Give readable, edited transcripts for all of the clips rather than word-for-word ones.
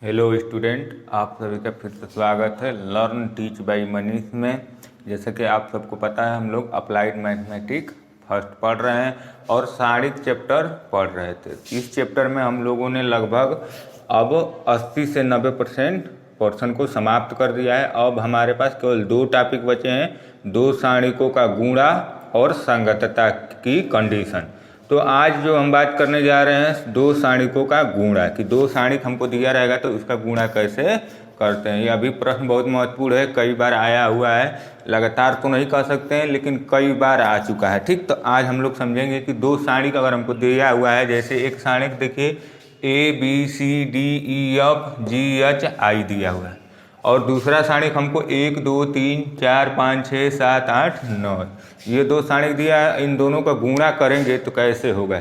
Hello student, आप सभी का फिर से स्वागत है लर्न टीच बाय मनीष में। जैसे कि आप सबको पता है, हम लोग अप्लाइड मैथमेटिक्स फर्स्ट पढ़ रहे हैं और सारिक चैप्टर पढ़ रहे थे। इस चैप्टर में हम लोगों ने लगभग अब 80 से 90% पोर्शन को समाप्त कर दिया है। अब हमारे पास केवल 2 टॉपिक बचे हैं, 2 सारणिकों का गुणा और संगतता की कंडीशन। तो आज जो हम बात करने जा रहे हैं 2 सारणिकों का गुणा, कि 2 सारणिक हमको दिया रहेगा तो उसका गुणा कैसे करते हैं। ये अभी प्रश्न बहुत महत्वपूर्ण है, कई बार आया हुआ है, लगातार तो नहीं कह सकते हैं लेकिन कई बार आ चुका है। ठीक, तो आज हम लोग समझेंगे कि 2 सारणिक अगर हमको दिया हुआ है, जैसे एक सारणिक देखिए ABCDEFGHI दिया हुआ है और दूसरा सारणिक हमको 1 2 3 4 5 6 7 8 9 ये 2 सारणिक दिया है। इन दोनों का गुणा करेंगे तो कैसे होगा,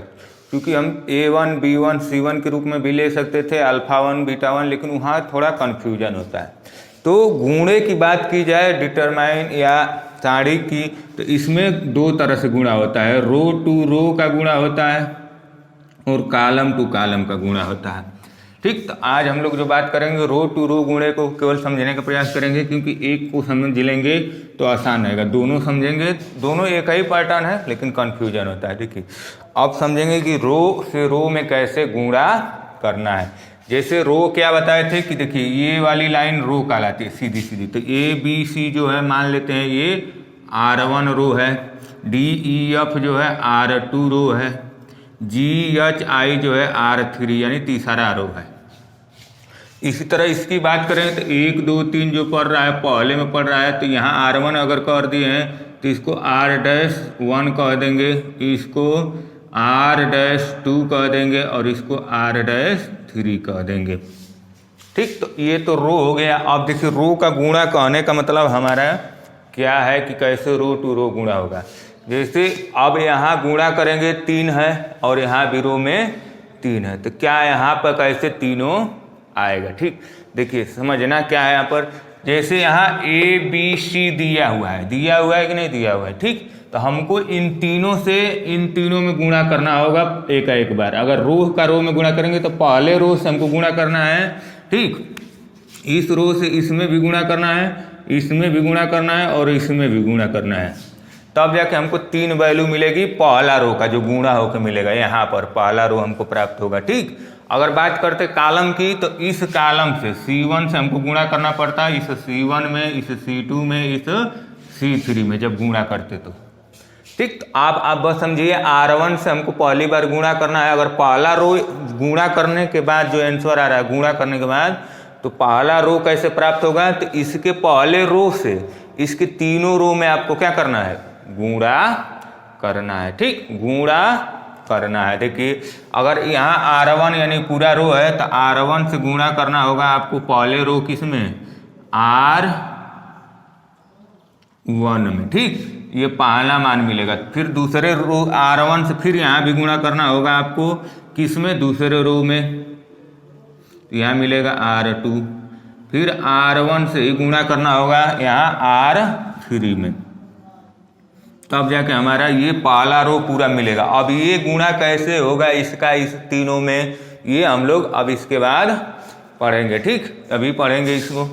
क्योंकि हम A1 B1 C1 के रूप में भी ले सकते थे, अल्फा 1 बीटा 1, लेकिन वहाँ थोड़ा कन्फ्यूजन होता है। तो गुणे की बात की जाए, डिटरमाइन या सारणिक की, तो इसमें 2 तरह से गुणा होता है। रो टू रो का गुणा होता है और कॉलम टू कॉलम का गुणा होता है। ठीक, तो आज हम लोग जो बात करेंगे रो टू रो गुणे को केवल समझने का प्रयास करेंगे, क्योंकि एक को समझ लेंगे तो आसान रहेगा। दोनों समझेंगे, दोनों एक ही पैटर्न है लेकिन कन्फ्यूजन होता है। देखिए, अब समझेंगे कि रो से रो में कैसे गुणा करना है। जैसे रो क्या बताए थे कि देखिए ये वाली लाइन रो कहलाती है, सीधी सीधी। तो ABC जो है मान लेते हैं ये R1 रो है, DEF जो है R2 रो है, GHI जो है R3 यानी तीसरा रो है। इसी तरह इसकी बात करें तो 1 2 3 जो पढ़ रहा है पहले में पढ़ रहा है, तो यहाँ R1 अगर कर दिए हैं तो इसको R'1 कह देंगे, इसको R'2 कह देंगे और इसको R'3 कह देंगे। ठीक, तो ये तो रो हो गया। अब देखिए रो का गुणा कहने का मतलब हमारा क्या है कि कैसे रो टू रो गुणा होगा। जैसे अब यहाँ गुणा करेंगे 3 है और यहाँ भी रो में 3 है, तो क्या यहाँ पर कैसे तीनों आएगा। ठीक, देखिए समझना क्या है यहाँ पर। जैसे यहाँ ABC दिया हुआ है कि नहीं दिया हुआ है। ठीक, तो हमको इन तीनों में गुणा करना होगा एक बार। अगर रो का रो में गुणा करेंगे तो पहले रो से हमको गुणा करना है। ठीक, इस रो से इसमें भी गुणा करना है, इसमें भी गुणा करना है और इसमें भी गुणा करना है, तब जाके हमको 3 वैल्यू मिलेगी पहला रो का जो गुणा होकर मिलेगा। यहाँ पर पहला रो हमको प्राप्त होगा। ठीक, अगर बात करते कॉलम की, तो इस कॉलम से C1 से हमको गुणा करना पड़ता है, इस C1 में, इस C2 में, इस C3 में जब गुणा करते तो। ठीक, तो आप बस समझिए R1 से हमको पहली बार गुणा करना है। अगर पहला रो गुणा करने के बाद जो आंसर आ रहा है गुणा करने के बाद, तो पहला रो कैसे प्राप्त होगा, तो इसके पहले रो से इसके तीनों रो में आपको क्या करना है, गुणा करना है। ठीक, गुणा करना है। देखिए अगर यहाँ R1 यानी पूरा रो है तो R1 से गुणा करना होगा आपको पहले रो किसमें, R1 में। ठीक, ये पहला मान मिलेगा। फिर दूसरे रो R1 से फिर यहाँ भी गुणा करना होगा आपको किसमें, दूसरे रो में, तो यहाँ मिलेगा R2। फिर R1 से ही गुणा करना होगा यहाँ R3 में, तब जाके हमारा ये पहला रो पूरा मिलेगा। अब ये गुणा कैसे होगा इसका इस तीनों में, ये हम लोग अब इसके बाद पढ़ेंगे। ठीक, अभी पढ़ेंगे इसको।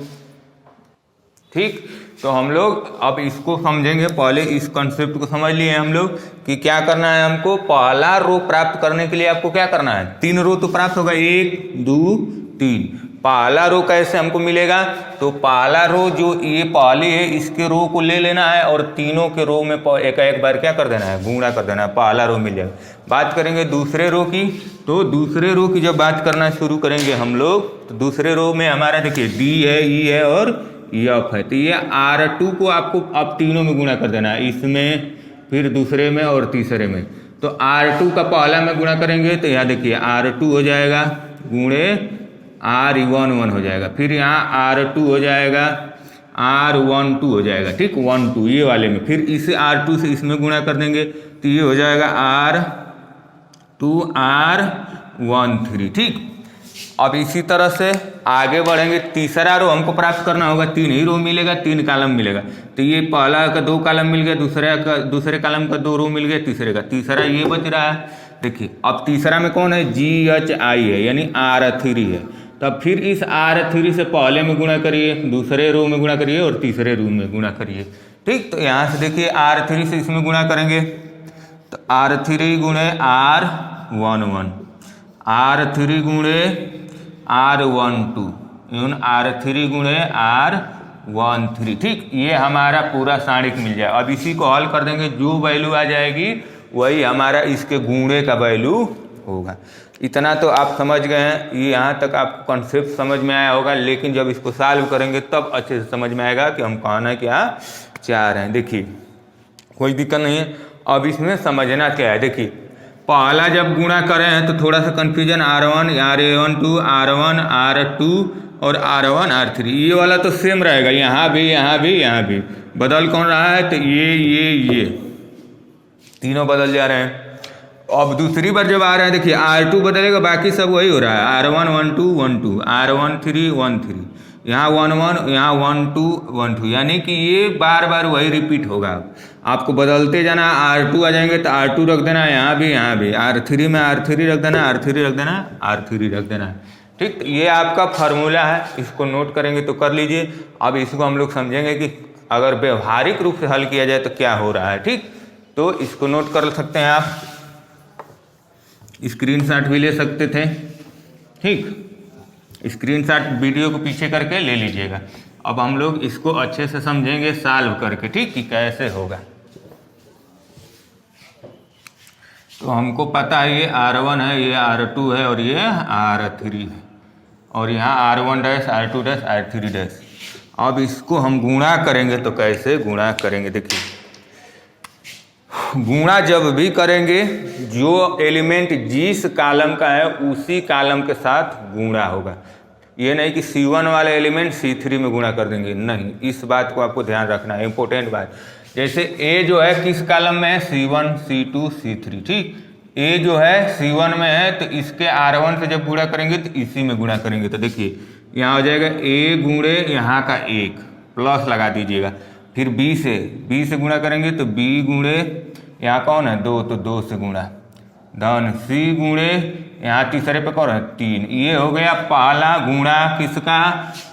ठीक, तो हम लोग अब इसको समझेंगे। पहले इस कॉन्सेप्ट को समझ लिए हम लोग कि क्या करना है हमको। पहला रो प्राप्त करने के लिए आपको क्या करना है, 3 रो तो प्राप्त होगा, 1 2 3। पहला रो कैसे हमको मिलेगा, तो पहला रो जो ये पहले है इसके रो को ले लेना है और तीनों के रो में एक बार क्या कर देना है, गुणा कर देना है, पहला रो मिल जाएगा। बात करेंगे दूसरे रो की, तो दूसरे रो की जब बात करना शुरू करेंगे हम लोग, तो दूसरे रो में हमारा देखिए D है, E है और F है। तो ये R2 को आपको अब तीनों में गुणा कर देना है, इसमें, फिर दूसरे में और तीसरे में। तो R2 का पहला में गुणा करेंगे तो यहाँ देखिए R2 हो जाएगा गुणे R1 हो जाएगा, फिर यहाँ R2 हो जाएगा, R12 हो जाएगा। ठीक, 1 2 ये वाले में, फिर इसे R2 से इसमें गुणा कर देंगे तो ये हो जाएगा R2 R13। ठीक, अब इसी तरह से आगे बढ़ेंगे। तीसरा रो हमको प्राप्त करना होगा, 3 ही रो मिलेगा, 3 कॉलम मिलेगा। तो ये पहला का 2 कॉलम मिल गया, दूसरे कॉलम का 2 रो मिल गया, तीसरे का, तीसरा ये बच रहा है। देखिए अब तीसरा में कौन है, GHI है यानी R3 है। तब फिर इस R3 से पहले में गुणा करिए, दूसरे रो में गुणा करिए और तीसरे रो में गुणा करिए। ठीक, तो यहाँ से देखिए R3 से इसमें गुणा करेंगे तो R3 गुणे R11, R3 गुणे R12, R3 गुणे R13। ठीक, ये हमारा पूरा सारणिक मिल जाए। अब इसी को हल कर देंगे, जो वैल्यू आ जाएगी वही हमारा इसके गुणे का वैल्यू होगा। इतना तो आप समझ गए हैं, ये यहाँ तक आपको कॉन्सेप्ट समझ में आया होगा, लेकिन जब इसको सॉल्व करेंगे तब अच्छे से समझ में आएगा कि हम कहना क्या चाह रहे हैं। देखिए कोई दिक्कत नहीं है। अब इसमें समझना क्या है, देखिए पहला जब गुणा करें हैं तो थोड़ा सा confusion, R1 R12 R1 R2 और R1 R3, ये वाला तो सेम रहेगा, यहाँ भी यहाँ भी यहाँ भी। बदल कौन रहा है तो ये तीनों बदल जा रहे हैं। अब दूसरी बार जब आ रहे हैं देखिए R2 बदलेगा, बाकी सब वही हो रहा है, R1 12 12 R13 13, यहाँ 11 यहाँ 12 12, यानी कि ये बार बार वही रिपीट होगा। आपको बदलते जाना, R2 आ जाएंगे तो R2 रख देना, यहाँ भी R3 में R3 रख देना, R3 रख देना, R3 रख देना। ठीक, तो ये आपका फार्मूला है, इसको नोट करेंगे तो कर लीजिए। अब इसको हम लोग समझेंगे कि अगर व्यवहारिक रूप से हल किया जाए तो क्या हो रहा है। ठीक, तो इसको नोट कर सकते हैं, आप स्क्रीनशॉट भी ले सकते थे। ठीक, स्क्रीनशॉट वीडियो को पीछे करके ले लीजिएगा। अब हम लोग इसको अच्छे से समझेंगे सॉल्व करके, ठीक, कि कैसे होगा। तो हमको पता है ये R1 है, ये R2 है और ये R3 है, और यहाँ R1 dash R2 dash R3 dash. अब इसको हम गुणा करेंगे तो कैसे गुणा करेंगे, देखिए गुणा जब भी करेंगे जो एलिमेंट जिस कॉलम का है उसी कॉलम के साथ गुणा होगा। ये नहीं कि C1 वाले एलिमेंट C3 में गुणा कर देंगे, नहीं, इस बात को आपको ध्यान रखना है, इंपॉर्टेंट बात। जैसे A जो है किस कॉलम में है, C1 C2 C3। ठीक, A जो है C1 में है तो इसके R1 से जब गुणा करेंगे तो इसी में गुणा करेंगे। तो देखिए यहाँ हो जाएगा A गुणे यहाँ का 1 प्लस लगा दीजिएगा, फिर B से गुणा करेंगे तो B गुणे यहाँ कौन है 2, तो 2 से गुणा, धन C गुणे यहाँ तीसरे पे कौन है 3। ये हो गया पहला गुणा किसका,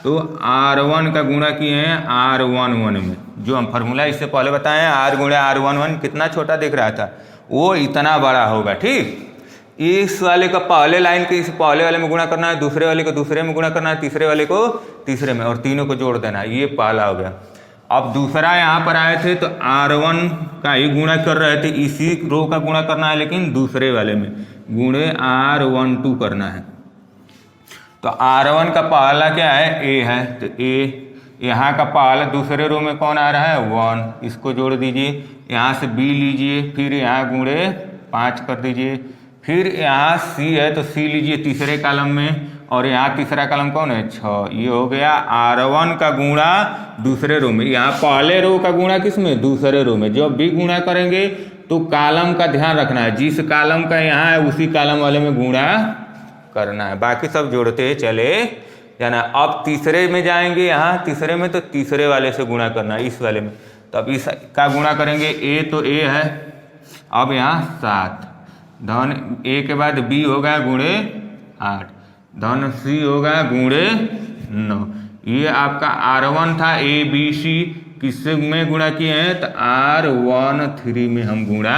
तो R1 का गुणा किए हैं R11 में। जो हम फार्मूला इससे पहले बताए हैं, R गुणे R11 कितना छोटा दिख रहा था, वो इतना बड़ा होगा। ठीक, इस वाले का पहले लाइन के इस पहले वाले में गुणा करना है, दूसरे वाले को दूसरे में गुणा करना है, तीसरे वाले को तीसरे में, और तीनों को जोड़ देना है। ये पहला हो गया। अब दूसरा यहाँ पर आए थे तो R1 का ही गुणा कर रहे थे, इसी रो का गुणा करना है, लेकिन दूसरे वाले में गुणे R12 करना है। तो R1 का पहला क्या है, A है, तो A यहाँ का पहला दूसरे रो में कौन आ रहा है 1, इसको जोड़ दीजिए, यहाँ से B लीजिए, फिर यहाँ गुणे 5 कर दीजिए, फिर यहाँ C है तो C लीजिए तीसरे कॉलम में, और यहाँ तीसरा कॉलम कौन है 6। ये हो गया R1 का गुणा दूसरे रो में। यहाँ पहले रो का गुणा किस में, दूसरे रो में। जब भी गुणा करेंगे तो कॉलम का ध्यान रखना है, जिस कॉलम का यहाँ है उसी कॉलम वाले में गुणा करना है, बाकी सब जोड़ते चले जाना। अब तीसरे में जाएंगे, यहाँ तीसरे में तो तीसरे वाले से गुणा करना है, इस वाले में। तो अब इस का गुणा करेंगे, A तो A है, अब यहाँ 7, धन A के बाद B होगा गुणे 8, धन C होगा गुणे 9। ये आपका R1 था, A B C किससे में गुणा किए हैं, तो R13 में हम गुणा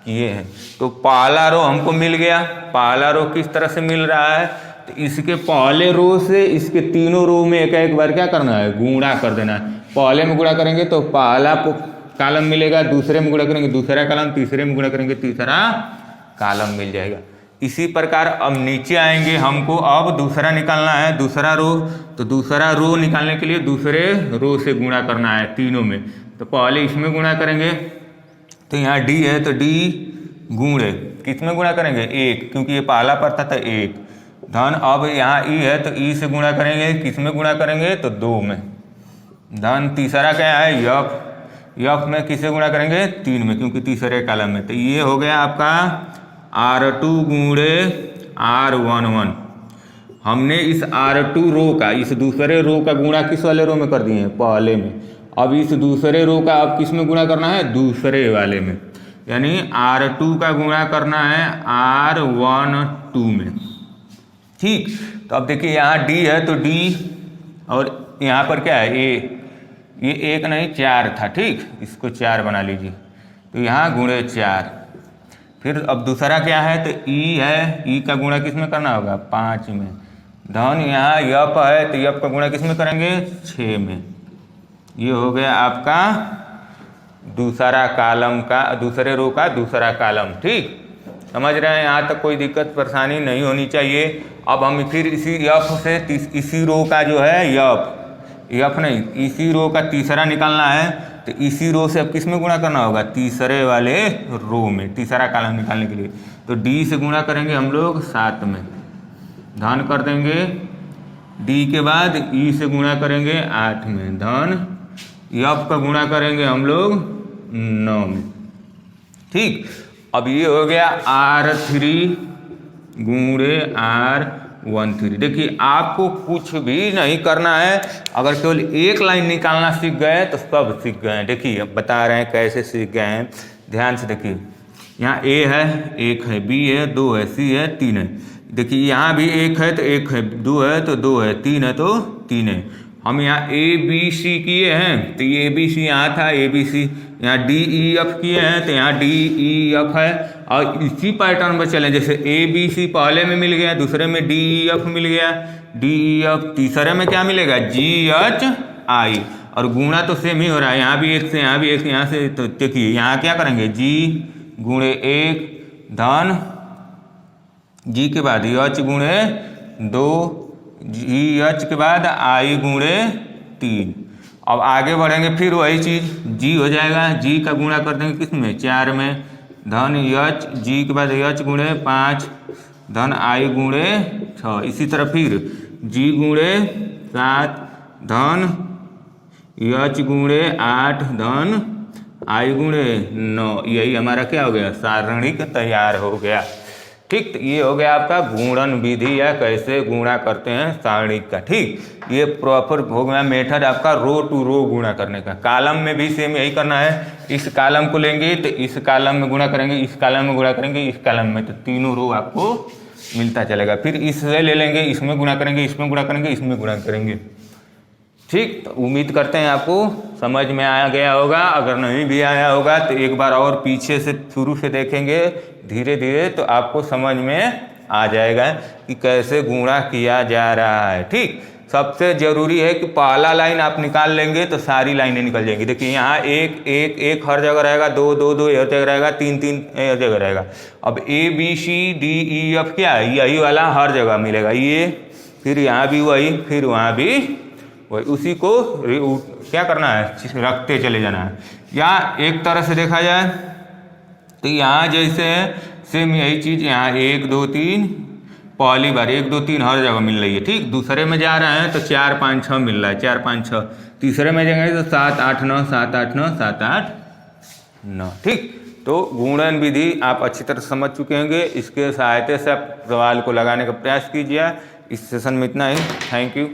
किए हैं। तो पहला रो हमको मिल गया। पहला रो किस तरह से मिल रहा है, तो इसके पहले रो से इसके तीनों रो में एक एक बार क्या करना है, गुणा कर देना है। पहले में गुणा करेंगे तो पहला कॉलम मिलेगा, दूसरे में गुणा करेंगे दूसरा कॉलम, तीसरे में गुणा करेंगे तीसरा कॉलम मिल जाएगा। इसी प्रकार अब नीचे आएंगे, हमको अब दूसरा निकालना है, दूसरा रो। तो दूसरा रो निकालने के लिए दूसरे रो से गुणा करना है तीनों में। तो पहले इसमें गुणा करेंगे, तो यहाँ D है तो D गुणे किस में गुणा करेंगे 1, क्योंकि ये पहला पड़ता था 1, धन अब यहाँ E है तो E से गुणा करेंगे, किस में गुणा करेंगे तो 2 में, धन तीसरा क्या है F में किसे गुणा करेंगे 3 में, क्योंकि तीसरे कॉलम में। तो ये हो गया आपका R2 गुणे R11। हमने इस R2 रो का इस दूसरे रो का गुणा किस वाले रो में कर दिए हैं, पहले में। अब इस दूसरे रो का अब किस में गुणा करना है, दूसरे वाले में, यानी R2 का गुणा करना है R12 में। ठीक, तो अब देखिए यहाँ डी है तो डी, और यहाँ पर क्या है ए, ये 1 नहीं 4 था, ठीक, इसको 4 बना लीजिए, तो यहाँ गुणे 4। फिर अब दूसरा क्या है, तो ई है, ई का गुणा किस में करना होगा, 5 में। धन यहाँ यप है तो यप का गुणा किस में करेंगे, 6 में। ये हो गया आपका दूसरा कॉलम का, दूसरे रो का दूसरा कॉलम, ठीक, समझ रहे हैं। यहाँ तक कोई दिक्कत परेशानी नहीं होनी चाहिए। अब हम फिर इसी यफ से इसी रो का जो है यफ नहीं, इसी रो का तीसरा निकालना है, तो इसी रो से अब किस में गुणा करना होगा, तीसरे वाले रो में, तीसरा कॉलम निकालने के लिए। तो डी से गुणा करेंगे हम लोग 7 में, धन कर देंगे, डी के बाद ई से गुणा करेंगे 8 में, धन यफ का गुणा करेंगे हम लोग 9 में, ठीक। अब ये हो गया R3 गुणे R13। देखिए आपको कुछ भी नहीं करना है, अगर केवल एक लाइन निकालना सीख गए तो सब सीख गए हैं। देखिए अब बता रहे हैं कैसे सीख गए हैं, ध्यान से देखिए। यहाँ A है 1 है, B है 2 है, C है 3 है। देखिए यहाँ भी 1 है तो 1 है, 2 है तो 2 है, 3 है तो 3 है। हम यहाँ ABC किए हैं तो ये ABC यहाँ था ABC, यहाँ DEF किए हैं तो यहाँ DEF है। और इसी पैटर्न पर चलें, जैसे ABC पहले में मिल गया, दूसरे में DEF मिल गया, DEF, तीसरे में क्या मिलेगा, GHI, और गुणा तो सेम ही हो रहा है, यहाँ भी 1 से यहाँ भी 1 से यहाँ से। तो देखिए यहाँ क्या करेंगे, G गुणे 1 धन G के बाद H गुणे 2, GH के बाद I गुणे 3। अब आगे बढ़ेंगे फिर वही चीज़, G हो जाएगा, G का गुणा कर देंगे किस में, 4 में, धन H, G के बाद H गुणे 5, धन I गुणे 6। इसी तरह फिर G गुणे 7, धन H गुणे 8, धन I गुणे 9। यही हमारा क्या हो गया, सारणिक तैयार हो गया, ठीक। तो ये हो गया आपका गुणन विधि, या कैसे गुणा करते हैं सारणिक का, ठीक। ये प्रॉपर हो गया मेथड आपका रो टू रो गुणा करने का। कॉलम में भी सेम यही करना है, इस कॉलम को लेंगे तो इस कॉलम में गुणा करेंगे, इस कॉलम में गुणा करेंगे, इस कॉलम में, तो तीनों रो आपको मिलता चलेगा। फिर इससे ले लेंगे, इसमें गुणा करेंगे, इसमें गुणा करेंगे, इसमें गुणा करेंगे, ठीक। तो उम्मीद करते हैं आपको समझ में आ गया होगा। अगर नहीं भी आया होगा तो एक बार और पीछे से शुरू से देखेंगे धीरे धीरे, तो आपको समझ में आ जाएगा कि कैसे गुणा किया जा रहा है, ठीक। सबसे ज़रूरी है कि पहला लाइन आप निकाल लेंगे तो सारी लाइनें निकल जाएंगी। देखिए यहाँ 1 1 1 हर जगह रहेगा, 2 2 2 हर जगह रहेगा, 3 3 हर जगह रहेगा। अब ABCDEF क्या है, यही वाला हर जगह मिलेगा, ये फिर यहाँ भी वही, फिर वहाँ भी वही, उसी को क्या करना है, रखते चले जाना है। या एक तरह से देखा जाए तो यहाँ जैसे है सेम यही चीज़, यहाँ 1 2 3 पहली बार 1 2 3 हर जगह मिल रही है, ठीक। दूसरे में जा रहे हैं तो 4 5 6 मिल रहा है, 4 5 6। तीसरे में जाएंगे तो 7 8 9 7 8 9 7 8 9, ठीक। तो गुणन विधि आप अच्छी तरह समझ चुके होंगे। इसके सहायता से आप सवाल को लगाने का प्रयास कीजिए। इस सेशन में इतना ही, थैंक यू।